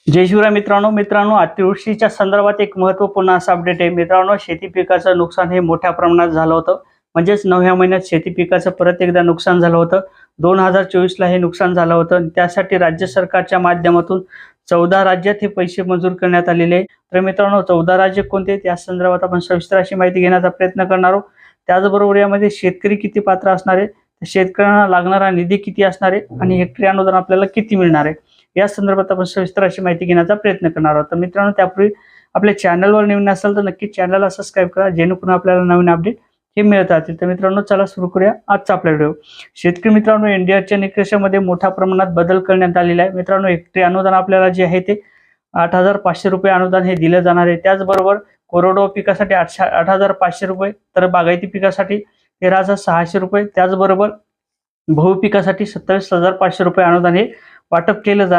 जय शिवराय मित्रांनो अतिवृष्टीच्या संदर्भात एक महत्त्वपूर्ण असा अपडेट आहे मित्रांनो. शेती पिकाचं नुकसान हे मोठ्या प्रमाणात झालं होतं. म्हणजेच 9व्या महिन्यात शेती पिकाचं परत एकदा नुकसान झालं होतं. 2024ला हे नुकसान झालं होतं. त्यासाठी राज्य सरकारच्या माध्यमातून 14 राज्यात हे पैसे मंजूर करण्यात आलेले आहे. तर मित्रांनो 14 राज्य कोणते आहेत या संदर्भात आपण सविस्तर अशी माहिती घेण्याचा प्रयत्न करणार आहोत. त्याचबरोबर यामध्ये शेतकरी किती पात्र असणार आहे, शेतकऱ्यांना लागणारा निधी किती असणार आहे आणि हेक्टरी अनुदान आपल्याला किती मिळणार आहे या संदर्भात आपण सविस्तर अशी माहिती घेण्याचा प्रयत्न करणार आहोत. तर मित्रांनो त्यापूर्वी आपल्या चॅनलवर नवीन असाल तर नक्की चॅनलला सबस्क्राईब करा, जेणेकरून आपल्याला नवीन अपडेट हे मिळत राहतील. तर मित्रांनो चला सुरू करूया आजचा आपला व्हिडिओ. शेतकरी मित्रांनो एनडीआरच्या निकषामध्ये मोठ्या प्रमाणात बदल करण्यात आलेला आहे. मित्रांनो हेक्टरी अनुदान आपल्याला जे आहे ते 8,500 रुपये अनुदान हे दिले जाणार आहे. त्याचबरोबर कोरडवाहू पिकासाठी 8,500 रुपये, तर बागायती पिकासाठी 13,600 रुपये, त्याचबरोबर गहू पिकासाठी 27,500 रुपये अनुदान हे वाटप केलं जाणार